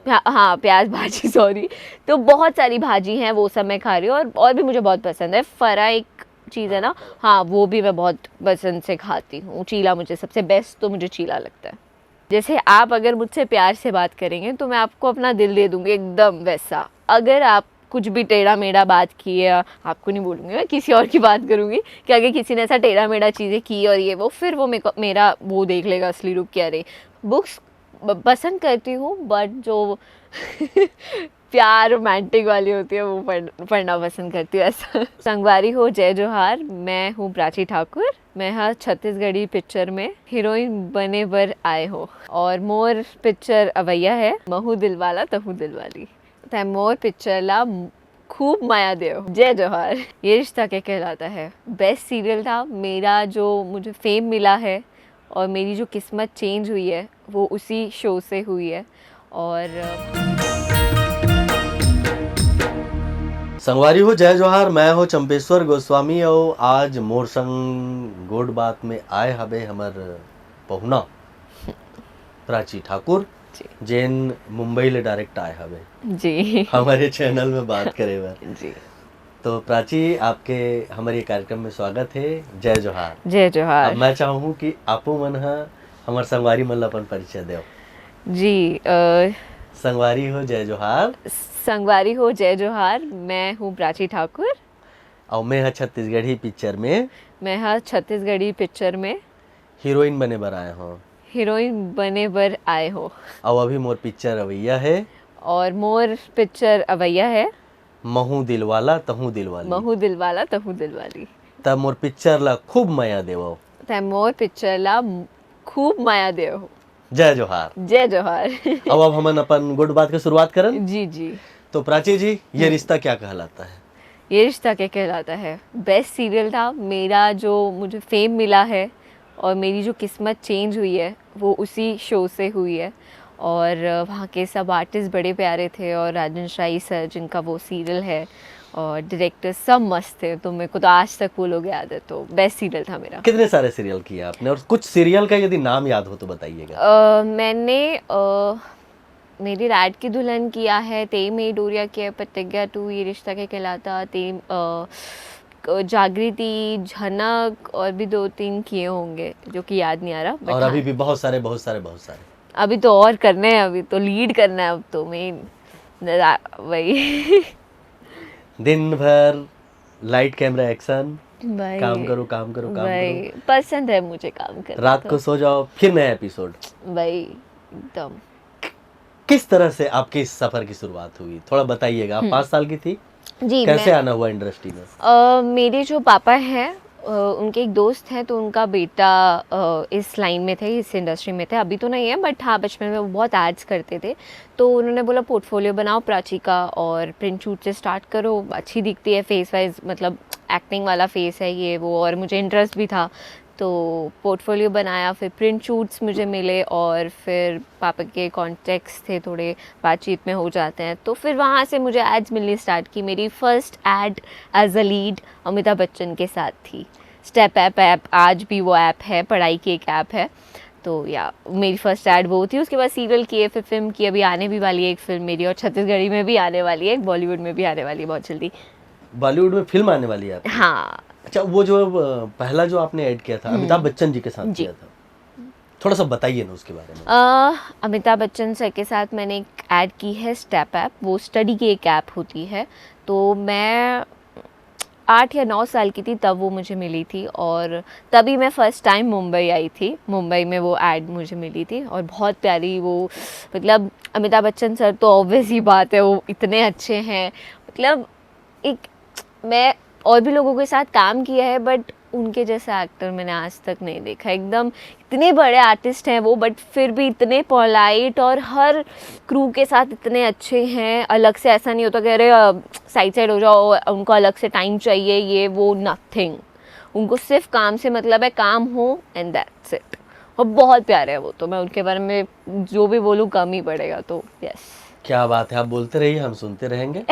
हाँ प्याज भाजी सॉरी। तो बहुत सारी भाजी हैं वो सब मैं खा रही हूँ, और भी मुझे बहुत पसंद है। फरा एक चीज़ है ना, हाँ वो भी मैं बहुत पसंद से खाती हूँ। चीला मुझे सबसे बेस्ट तो मुझे चीला लगता है। जैसे आप अगर मुझसे प्यार से बात करेंगे तो मैं आपको अपना दिल दे दूँगी एकदम वैसा। अगर आप कुछ भी टेढ़ा मेढ़ा बात की है, आपको नहीं बोलूँगी मैं, किसी और की बात करूँगी कि अगर किसी ने ऐसा टेढ़ा मेढ़ा चीज़ें की और ये वो, फिर वो मेरा वो देख लेगा असली रूप क्या रही। बुक्स पसंद करती हूँ, बट जो प्यार रोमांटिक वाली होती है वो पढ़ना पसंद करती हूँ ऐसा। संगवारी हो जय जोहार, मैं हूँ प्राची ठाकुर। मैं हाँ छत्तीसगढ़ी पिक्चर में हीरोइन बने बर आए हो, और मोर पिक्चर अवैया है, महू दिलवाला तहू दिलवाली। तैमोर पिक्चर ला खूब माया देव, जय जोहार। ये रिश्ता क्या कहलाता है बेस्ट सीरियल था मेरा, जो मुझे फेम मिला है और मेरी जो किस्मत चेंज हुई है वो उसी शो से हुई है। और संगवारी हो जय जोहार, मैं हो चंपेश्वर गोस्वामी और आज मोर संग गोड बात में आए हबे हमर पहुना प्राची ठाकुर, जेन मुंबई ले डायरेक्ट आए हबे जी हमारे चैनल में बात करे बर। जी तो प्राची, आपके हमारे कार्यक्रम में स्वागत है। जय जोहार। जय जोहार। अब मैं चाहूँ कि आपो मन हमार संगवारी मन ला अपन परिचय देव। जी संगवारी हो जय जोहार। संगवारी हो जय जोहार, मैं हूँ प्राची ठाकुर और मैं हाँ छत्तीसगढ़ी पिक्चर में हीरोइन बने बर आए हूँ। हीरोइन बने बर आए हो, और अभी मोर पिक्चर अवैया है, और मोर पिक्चर अवैया है, महू दिलवाला तहू दिलवाली। महू दिलवाला तहू दिलवाली। तब मोर पिक्चर ला खूब माया देवो। तै मोर पिक्चर ला खूब माया देव। जय जोहार। जय जोहार। अब हमन अपन गुड बात की शुरुआत करन। जी जी। तो प्राची जी, ये रिश्ता क्या कहलाता है? ये रिश्ता क्या कहलाता है बेस्ट सीरियल था मेरा, जो मुझे फेम मिला है और मेरी जो किस्मत चेंज हुई है वो उसी शो से हुई है। और वहाँ के सब आर्टिस्ट बड़े प्यारे थे, और राजन शाही सर जिनका वो सीरियल है, और डायरेक्टर सब मस्त थे, तो मेरे को तो आज तक वो लोग याद है। तो बेस्ट सीरियल था मेरा। कितने सारे सीरियल किए आपने, और कुछ सीरियल का यदि नाम याद हो तो बताइएगा। मैंने मेरी रात की दुल्हन किया है, ते में डोरिया किया, प्रतिज्ञा 2, ये रिश्ता क्या कहलाता, जागृति, झनक, और भी 2-3 किए होंगे जो कि याद नहीं आ रहा। और अभी भी बहुत सारे अभी तो और करने हैं, अभी तो लीड करना है, अब तो मेन वही दिन भर लाइट कैमरा एक्शन, भाई काम करो भाई पसंद है मुझे काम करना। रात को सो जाओ फिर नया एपिसोड। भाई एकदम। किस तरह से आपके इस सफर की शुरुआत हुई, थोड़ा बताइएगा। आप 5 साल की थी, जी, कैसे आना हुआ इंडस्ट्री में? मेरे जो पापा हैं उनके एक दोस्त हैं, तो उनका बेटा इस लाइन में थे, इस इंडस्ट्री में थे। अभी तो नहीं है, बट हाँ बचपन में वो बहुत एड्स करते थे। तो उन्होंने बोला पोर्टफोलियो बनाओ प्राची का, और प्रिंट शूट से स्टार्ट करो, अच्छी दिखती है फेस वाइज, मतलब एक्टिंग वाला फेस है ये वो, और मुझे इंटरेस्ट भी था। तो पोर्टफोलियो बनाया, फिर प्रिंट शूट्स मुझे मिले, और फिर पापा के कॉन्टेक्ट्स थे थोड़े, बातचीत में हो जाते हैं, तो फिर वहाँ से मुझे एड्स मिलनी स्टार्ट की। मेरी first ad as a lead Amitabh Bachchan के साथ थी। स्टेप ऐप आज भी वो ऐप है, पढ़ाई की एक ऐप है। तो या मेरी फर्स्ट एड वो थी। उसके बाद सीरियल किए, फिर फिल्म की, अभी आने भी वाली है एक फिल्म मेरी, और छत्तीसगढ़ी में भी आने वाली है, बॉलीवुड में भी आने वाली है बहुत जल्दी। बॉलीवुड में फिल्म आने वाली है आपकी? हाँ। अच्छा, वो जो पहला जो आपने ऐड किया था अमिताभ बच्चन जी के साथ किया था, थोड़ा सा बताइए ना उसके बारे में। अमिताभ बच्चन सर के साथ मैंने एक ऐड की है, स्टेप ऐप, वो स्टडी की एक ऐप होती है। तो मैं 8 या 9 साल की थी तब वो मुझे मिली थी, और तभी मैं फ़र्स्ट टाइम मुंबई आई थी। मुंबई में वो ऐड मुझे मिली थी, और बहुत प्यारी वो, मतलब अमिताभ बच्चन सर तो ऑब्वियस ही बात है, वो इतने अच्छे हैं। मतलब एक, मैं और भी लोगों के साथ काम किया है, बट उनके जैसा एक्टर मैंने आज तक नहीं देखा। एकदम इतने बड़े आर्टिस्ट हैं वो, बट फिर भी इतने पोलाइट, और हर क्रू के साथ इतने अच्छे हैं। अलग से ऐसा नहीं होता कि अरे साइड हो जाओ, उनको अलग से टाइम चाहिए, ये वो नथिंग। उनको सिर्फ काम से मतलब है, काम हो एंड दैट्स इट। और बहुत प्यारे है वो, तो मैं उनके बारे में जो भी बोलूँ कम ही पड़ेगा। तो यस। क्या बात है, आप बोलते रहिए, हम सुनते रहेंगे।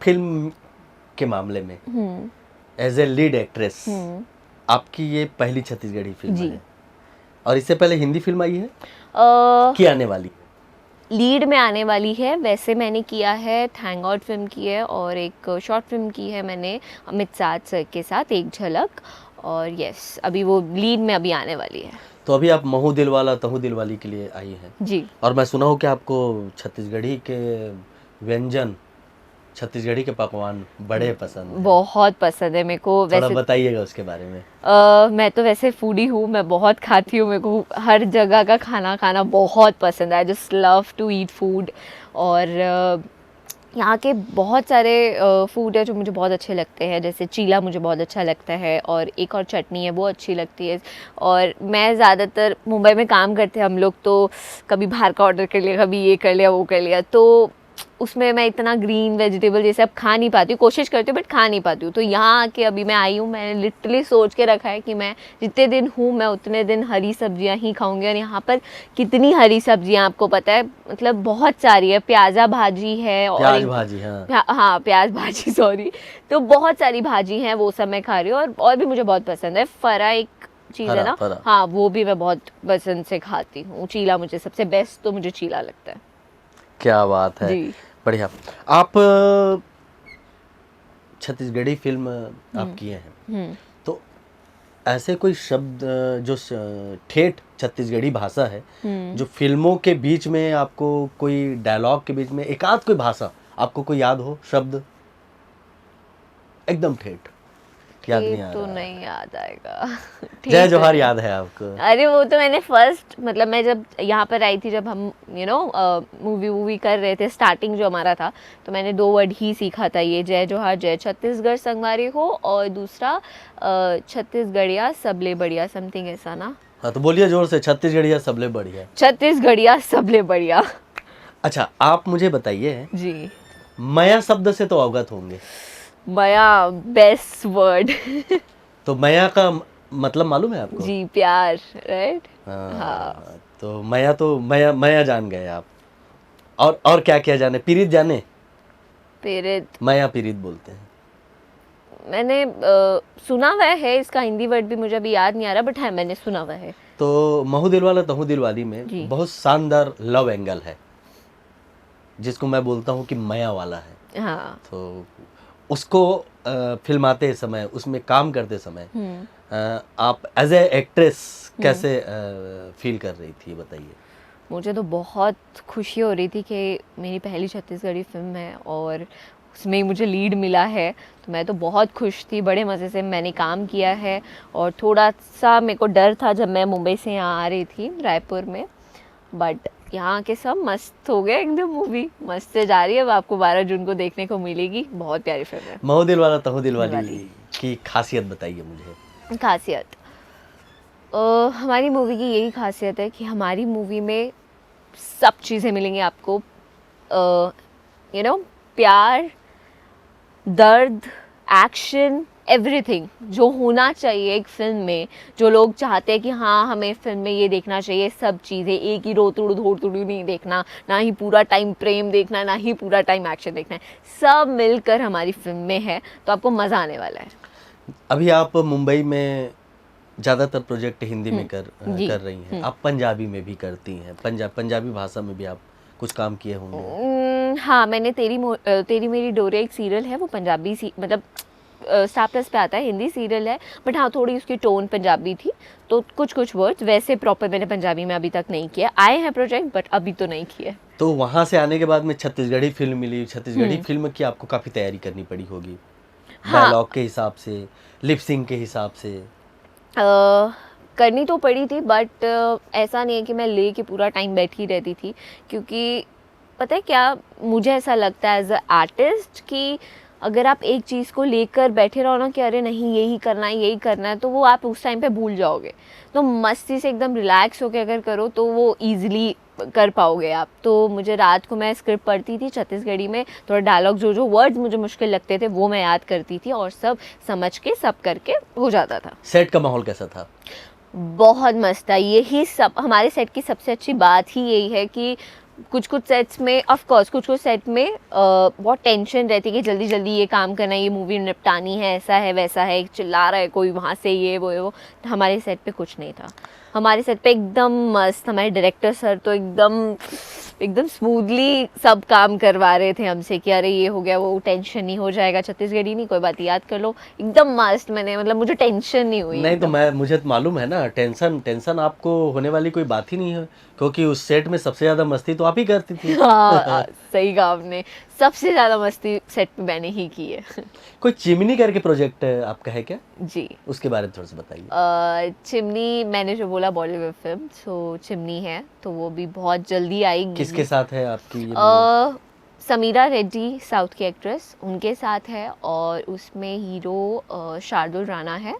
फिल्म के मामले में एज ए लीड एक्ट्रेस आपकी ये पहली छत्तीसगढ़ी फिल्म है, और इससे पहले हिंदी फिल्म आई है? की आने वाली? लीड में आने वाली है। वैसे मैंने किया है, थैंक गॉड फिल्म की है और एक शॉर्ट फिल्म की है मैंने अमित साध सर के साथ, एक झलक। और यस, अभी वो लीड में अभी आने वाली है। तो अभी आप महू दिलवाला तहू दिलवाली के लिए आई हैं जी। और मैं सुना हूँ कि आपको छत्तीसगढ़ी के व्यंजन, छत्तीसगढ़ी के पकवान बड़े पसंद हैं। बहुत पसंद है मेरे को। थोड़ा वैसे बताइएगा उसके बारे में। मैं तो वैसे फूडी हूँ, मैं बहुत खाती हूँ, मेरे को हर जगह का खाना खाना बहुत पसंद है। I just love to eat food. और यहाँ के बहुत सारे फूड है जो मुझे बहुत अच्छे लगते हैं, जैसे चीला मुझे बहुत अच्छा लगता है और एक और चटनी है वो अच्छी लगती है। और मैं ज़्यादातर मुंबई में काम करते हैं हम लोग, तो कभी बाहर का ऑर्डर कर लिया, कभी ये कर लिया वो कर लिया, तो उसमें मैं इतना ग्रीन वेजिटेबल ये सब खा नहीं पाती हूँ। कोशिश करती हूँ बट खा नहीं पाती हूँ। तो यहाँ आके अभी मैं आई हूँ, मैंने लिटरली सोच के रखा है कि मैं जितने दिन हूँ मैं उतने दिन हरी सब्जियाँ ही खाऊंगी। और यहाँ पर कितनी हरी सब्जियाँ आपको पता है, मतलब बहुत सारी है। प्याज़ा भाजी है और प्याज भाजी, हाँ। हाँ प्याज भाजी सॉरी। तो बहुत सारी भाजी हैं, वो सब मैं खा रही हूँ। और भी मुझे बहुत पसंद है। फरा एक चीज़ है ना, फरा। हाँ वो भी मैं बहुत पसंद से खाती हूँ। चीला मुझे सबसे बेस्ट, तो मुझे चीला लगता है। क्या बात है, जी। बढ़िया। आप छत्तीसगढ़ी फिल्म आप किए हैं, तो ऐसे कोई शब्द जो ठेठ छत्तीसगढ़ी भाषा है, जो फिल्मों के बीच में आपको कोई डायलॉग के बीच में एक आध कोई भाषा आपको कोई याद हो शब्द एकदम ठेठ? याद नहीं आ तो रहा? नहीं याद आएगा। जय जोहार याद है आपको? अरे वो तो मैंने फर्स्ट, मतलब मैं जब यहाँ पर आई थी, जब हम मूवी कर रहे थे, स्टार्टिंग जो हमारा था, तो मैंने 2 वर्ड ही सीखा था, ये जय जोहार, जय छत्तीसगढ़ संगवारी हो, और दूसरा छत्तीसगढ़िया सबले बढ़िया, समथिंग ऐसा ना। हाँ तो बोलिए जोर से, छत्तीसगढ़िया सबले बढ़िया। छत्तीसगढ़िया सबले बढ़िया। अच्छा, आप मुझे बताइए, जी। मया शब्द से तो अवगत होंगे? मया बेस्ट वर्ड। तो मया का मतलब मालूम है आपको? जी, प्यार, राइट। हाँ, तो मया मया जान गए आप। और क्या क्या जाने? पीरित जाने? पीरित मया पीरित बोलते हैं। मैंने सुना हुआ है, इसका हिंदी वर्ड भी मुझे अभी याद नहीं आ रहा, बट हाँ मैंने सुना हुआ है। तो महू दिलवाला तहू दिलवाली में जी। बहुत शानदार लव एंगल है, जिसको मैं बोलता हूँ कि मया वाला है। हाँ। तो उसको फिल्माते समय, उसमें काम करते समय आप एज ए एक्ट्रेस कैसे फील कर रही थी, बताइए। मुझे तो बहुत खुशी हो रही थी कि मेरी पहली छत्तीसगढ़ी फिल्म है और उसमें ही मुझे लीड मिला है, तो मैं तो बहुत खुश थी। बड़े मज़े से मैंने काम किया है। और थोड़ा सा मेरे को डर था जब मैं मुंबई से यहाँ आ रही थी रायपुर में, बट यहाँ के सब मस्त हो गए एकदम। मूवी मस्त से जा रही है, अब आपको 12 जून को देखने को मिलेगी। बहुत प्यारी फिल्म है। महू दिलवाला तहू दिलवाली की खासियत बताइए मुझे। खासियत हमारी मूवी की यही खासियत है कि हमारी मूवी में सब चीज़ें मिलेंगी आपको। प्यार, दर्द, एक्शन, एवरीथिंग जो होना चाहिए एक फिल्म में, जो लोग चाहते हैं कि हाँ हमें फिल्म में ये देखना चाहिए, सब चीज़ें। एक ही रोतुड़ू धोड़तुड़ू नहीं देखना, ना ही पूरा टाइम प्रेम देखना, ना ही पूरा टाइम एक्शन देखना है, सब मिलकर हमारी फिल्म में है, तो आपको मज़ा आने वाला है। अभी आप मुंबई में ज़्यादातर प्रोजेक्ट हिंदी में कर रही हैं, आप पंजाबी में भी करती हैं, पंजाबी भाषा में भी आप कुछ काम किए होंगे। हाँ, मैंने तेरी मेरी डोरिया एक सीरियल है, वो पंजाबी मतलब स्टार प्लस पे आता है, हिंदी सीरियल है, बट हाँ थोड़ी उसकी टोन पंजाबी थी, तो कुछ वर्ड्स वैसे प्रॉपर मैंने पंजाबी में अभी तक नहीं किया। आए हैं प्रोजेक्ट बट अभी तो नहीं किए। तो वहाँ से आने के बाद में छत्तीसगढ़ी फिल्म मिली, छत्तीसगढ़ी फिल्म की आपको काफ़ी तैयारी करनी पड़ी होगी, डायलॉग के हिसाब से, लिपसिंग के हिसाब से। करनी तो पड़ी थी, बट ऐसा नहीं है कि मैं ले के पूरा टाइम बैठी रहती थी, क्योंकि पता है क्या, मुझे ऐसा लगता है एज अ आर्टिस्ट कि अगर आप एक चीज़ को लेकर बैठे रहो ना कि अरे नहीं यही करना है, तो वो आप उस टाइम पे भूल जाओगे। तो मस्ती से एकदम रिलैक्स होकर अगर करो तो वो ईजिली कर पाओगे आप। तो मुझे रात को मैं स्क्रिप्ट पढ़ती थी छत्तीसगढ़ी में, थोड़ा डायलॉग जो वर्ड्स मुझे मुश्किल लगते थे वो मैं याद करती थी, और सब समझ के सब करके हो जाता था। सेट का माहौल कैसा था? बहुत मस्त था। यही सब हमारे सेट की सबसे अच्छी बात ही यही है कि कुछ कुछ सेट्स में ऑफ कोर्स कुछ सेट में बहुत टेंशन रहती है कि जल्दी जल्दी ये काम करना है, ये मूवी निपटानी है, ऐसा है वैसा है, चिल्ला रहा है कोई वहाँ से, ये वो। तो हमारे सेट पे कुछ नहीं था। हमारे सेट पे एकदम मस्त, हमारे डायरेक्टर सर तो एकदम स्मूथली सब काम करवा रहे थे हमसे कि अरे ये हो गया, वो टेंशन नहीं, हो जाएगा, छत्तीसगढ़ी नहीं, कोई बात, याद कर लो। एकदम मस्त, मैंने मतलब मुझे टेंशन नहीं हुई। नहीं तो मुझे तो मालूम है ना, टेंशन आपको होने वाली कोई बात ही नहीं है, क्योंकि उस सेट में सबसे ज्यादा मस्ती तो आप ही करती थी। हाँ सही कहा आपने, सबसे ज्यादा मस्ती सेट पे मैंने ही की है। कोई चिमनी करके प्रोजेक्ट आपका है क्या? जी, उसके बारे में थोड़ा सा बताइए। चिमनी मैंने जो बोला बॉलीवुड फिल्म, सो चिमनी है, तो वो भी बहुत जल्दी आएगी। किसके साथ है आपकी ये movie? समीरा रेड्डी साउथ की एक्ट्रेस, उनके साथ है, और उसमें हीरो शार्दुल राणा है।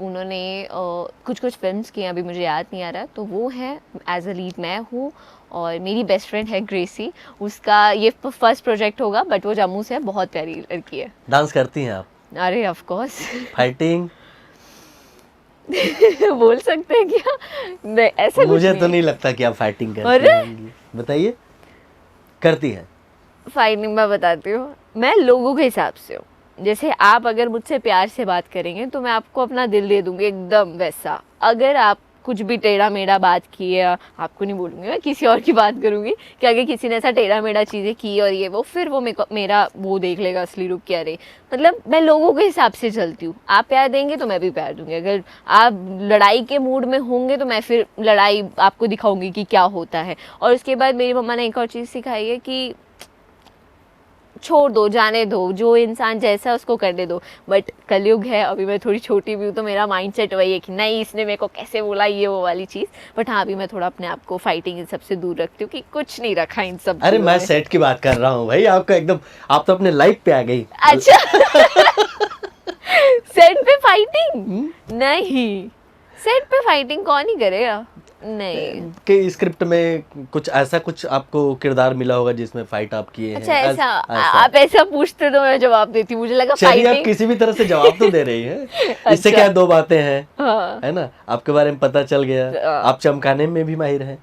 उन्होंने कुछ फिल्म्स की हैं, अभी मुझे याद नहीं आ रहा, तो वो है। एज अ लीड मैं हूँ, और मेरी बेस्ट फ्रेंड है ग्रेसी, उसका ये फर्स्ट प्रोजेक्ट होगा, बट वो जम्मू से है, बहुत प्यारी लड़की है। डांस करती हैं आप? अरे ऑफ कोर्स। फाइटिंग बोल सकते हैं क्या? नहीं, ऐसा मुझे कुछ तो नहीं नहीं लगता कि आप फाइटिंग करती अरे! होंगी। बताइए, करती हैं? फाइटिंग मैं बताती हूँ, मैं लोगों के हिसाब से हूँ। जैसे आप अगर मुझसे प्यार से बात करेंगे तो मैं आपको अपना दिल दे दूंगी, एकदम वैसा। अगर आप कुछ भी टेढ़ा मेढ़ा बात की है, आपको नहीं बोलूँगी, मैं किसी और की बात करूँगी कि अगर किसी ने ऐसा टेढ़ा मेढ़ा चीज़ें की और ये वो, फिर वो मेरा वो देख लेगा असली रूप क्या रही। मतलब मैं लोगों के हिसाब से चलती हूँ। आप प्यार देंगे तो मैं भी प्यार दूंगी, अगर आप लड़ाई के मूड में होंगे तो मैं फिर लड़ाई आपको दिखाऊंगी कि क्या होता है। और उसके बाद मेरी मम्मा ने एक और चीज़ सिखाई है कि छोड़ दो, जाने दो, जो इंसान जैसा है उसको करने दो। बट कलयुग है, अभी मैं थोड़ी छोटी भी हूँ, तो मेरा माइंडसेट वही है कि नहीं, इसने मेरे को कैसे बोला, ये वो वाली चीज़। बट हाँ, अभी मैं थोड़ा अपने आप को फाइटिंग इन सबसे दूर रखती हूँ कि कुछ नहीं रखा इन सब। अरे मैं सेट की बात कर रहा हूँ भाई, आपका एकदम, आप तो अपने लाइफ पे आ गई। अच्छा। सेट पे फाइटिंग नहीं, सेट पे फाइटिंग कौन ही करेगा? नहीं। कि स्क्रिप्ट में कुछ ऐसा कुछ आपको किरदार मिला होगा जिसमें फाइट आप किए हैं? अच्छा, ऐसा आप ऐसा पूछते तो मैं जवाब देती, मुझे लगा चलिए, आप फाइटिंग। किसी भी तरह से जवाब तो दे रही हैं। इससे अच्छा। क्या है, दो बातें हैं, हाँ। है ना, आपके बारे में पता चल गया। हाँ। आप चमकाने में भी माहिर हैं।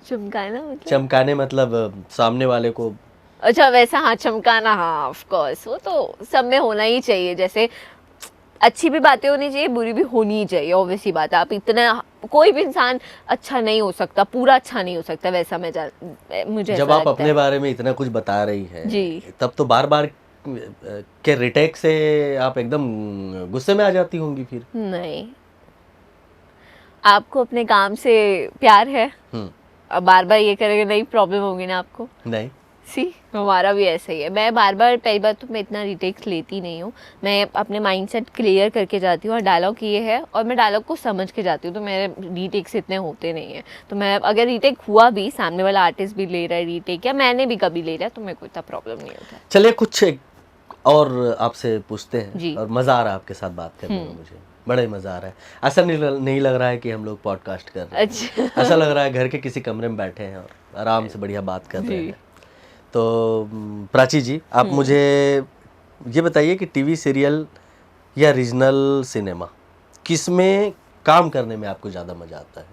चमकाना मतलब? चमकाने मतलब सामने वाले को। अच्छा वैसा, हाँ चमकाना, हाँ ऑफ कोर्स, वो तो सब में होना ही चाहिए। जैसे अच्छी भी बातें होनी चाहिए, बुरी भी होनी चाहिए, ऑब्वियस सी बात है। आप इतना, कोई भी इंसान अच्छा नहीं हो सकता, पूरा अच्छा नहीं हो सकता, वैसा मुझे जब ऐसा आप लगता अपने है। बारे में इतना कुछ बता रही हैं जी। तब तो बार बार के रिटेक से आप एकदम गुस्से में आ जाती होंगी फिर। नहीं, आपको अपने काम से प्यार है, अब बार बार ये करेंगे नहीं, प्रॉब्लम होगी ना आपको। नहीं, सी हमारा भी ऐसा ही है। मैं बार बार, पहली बार तो मैं इतना रिटेक्स लेती नहीं हूँ, मैं अपने माइंडसेट क्लियर करके जाती हूँ, और डायलॉग ये है, और मैं डायलॉग को समझ के जाती हूँ, तो मेरे रीटेक्स इतने होते नहीं हैं। तो मैं अगर रीटेक हुआ भी, सामने वाला आर्टिस्ट भी ले रहा है रीटेक, या मैंने भी कभी ले लिया, तो मेरे को इतना प्रॉब्लम नहीं होता। चलिए कुछ और आपसे पूछते हैं। जी। और मज़ा आ रहा है आपके साथ बात करने में, मुझे बड़ा ही मज़ा आ रहा है। ऐसा नहीं लग रहा है कि हम लोग पॉडकास्ट कर रहे हैं। अच्छा। ऐसा लग रहा है घर के किसी कमरे में बैठे हैं और आराम से बढ़िया बात कर रहे हैं। तो प्राची जी, आप मुझे ये बताइए कि टीवी सीरियल या रीजनल सिनेमा, किस में काम करने में आपको ज़्यादा मज़ा आता है?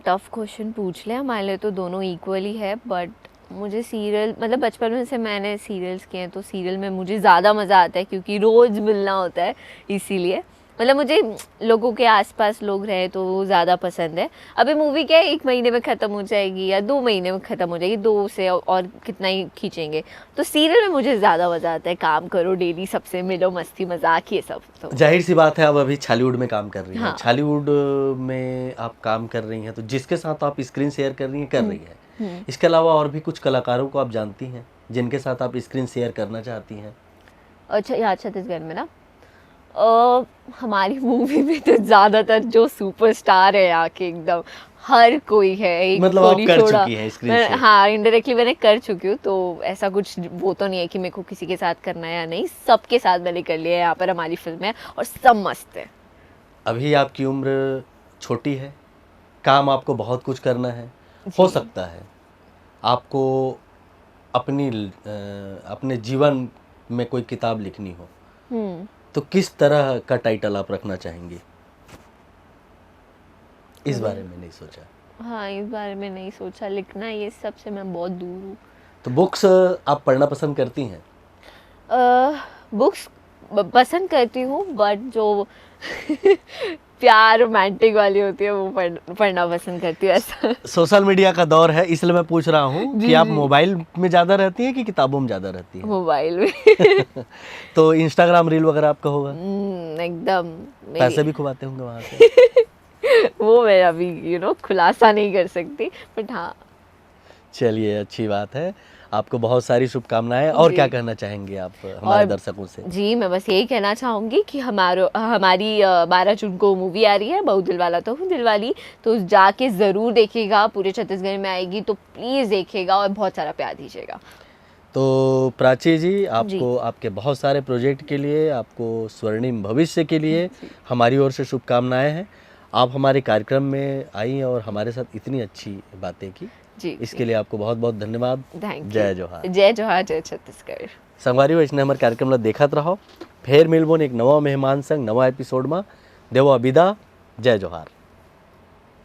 टफ क्वेश्चन पूछ लिया, हमारे लिए तो दोनों इक्वली है, बट मुझे सीरियल, मतलब बचपन में से मैंने सीरियल्स किए हैं, तो सीरियल में मुझे ज़्यादा मज़ा आता है, क्योंकि रोज़ मिलना होता है, इसीलिए। मतलब मुझे लोगों के आसपास लोग रहे तो वो ज़्यादा पसंद है। अभी मूवी क्या है, 1 महीने में ख़त्म हो जाएगी या 2 महीने में ख़त्म हो जाएगी, 2 से और कितना ही खींचेंगे। तो सीरियल में मुझे ज़्यादा मज़ा आता है, काम करो डेली, सबसे मिलो, मस्ती मजाक ये सब। तो जाहिर सी बात है, अब अभी छॉलीवुड में काम कर रही हैं। हाँ। छॉलीवुड में आप काम कर रही हैं, तो जिसके साथ आप स्क्रीन शेयर कर रही हैं, इसके अलावा और भी कुछ कलाकारों को आप जानती हैं जिनके साथ आप स्क्रीन शेयर करना चाहती हैं? अच्छा, यहाँ छत्तीसगढ़ में ना, हमारी मूवी में तो ज़्यादातर जो सुपरस्टार है यहाँ के, एकदम हर कोई है, एक मतलब आप कोई कर छोड़ा। चुकी हैं स्क्रीन शेयर? हाँ, इनडायरेक्टली मैंने कर चुकी हूँ, तो ऐसा कुछ वो तो नहीं है कि मेरे को किसी के साथ करना है या नहीं, सबके साथ मैंने कर लिया है। यहाँ पर हमारी फिल्म है और सब मस्त है। अभी आपकी उम्र छोटी है, काम आपको बहुत कुछ करना है, हो सकता है आपको अपने जीवन में कोई किताब लिखनी हो, तो किस तरह का टाइटल आप रखना चाहेंगे? इस बारे में नहीं सोचा? हाँ, इस बारे में नहीं सोचा, लिखना ये सब से मैं बहुत दूर हूँ। तो बुक्स आप पढ़ना पसंद करती हैं? बुक्स पसंद करती हूँ, बट जो प्यार रोमांटिक वाली होती है वो पढ़ना पसंद करती हूँ ऐसा। सोशल मीडिया का दौर है, इसलिए मैं पूछ रहा हूँ जी, कि आप जी। मोबाइल में ज़्यादा रहती हैं कि किताबों में ज़्यादा रहती हैं? मोबाइल में। तो इंस्टाग्राम रील वगैरह आपका होगा? एकदम पैसे मेरी भी खुबाते होंगे वहाँ से? वो मैं अभी खुलासा नहीं कर सकती, बट हाँ। चलिए, अच्छी बात है। आपको बहुत सारी शुभकामनाएं। और क्या जी। कहना चाहेंगे आप हमारे और दर्शकों से? जी, मैं बस यही कहना चाहूँगी कि हमारी 12 जून को मूवी आ रही है, बहू दिलवाला तो हूँ दिलवाली, तो जाके ज़रूर देखिएगा। पूरे छत्तीसगढ़ में आएगी, तो प्लीज़ देखिएगा और बहुत सारा प्यार दीजिएगा। तो प्राची जी, जी। आपको आपके बहुत सारे प्रोजेक्ट के लिए, आपको स्वर्णिम भविष्य के लिए हमारी ओर से शुभकामनाएं हैं। आप हमारे कार्यक्रम में आई और हमारे साथ इतनी अच्छी बातें की, जी, इसके लिए आपको बहुत बहुत धन्यवाद। थैंक जय यू। जोहार। जय जोहार, जय छत्तीसगढ़। संगवारी इसने हमारे कार्यक्रम ला देखत रहो। फिर मिलबो एक नवा मेहमान संग नवा एपिसोड में। देवो विदा। जय जोहार।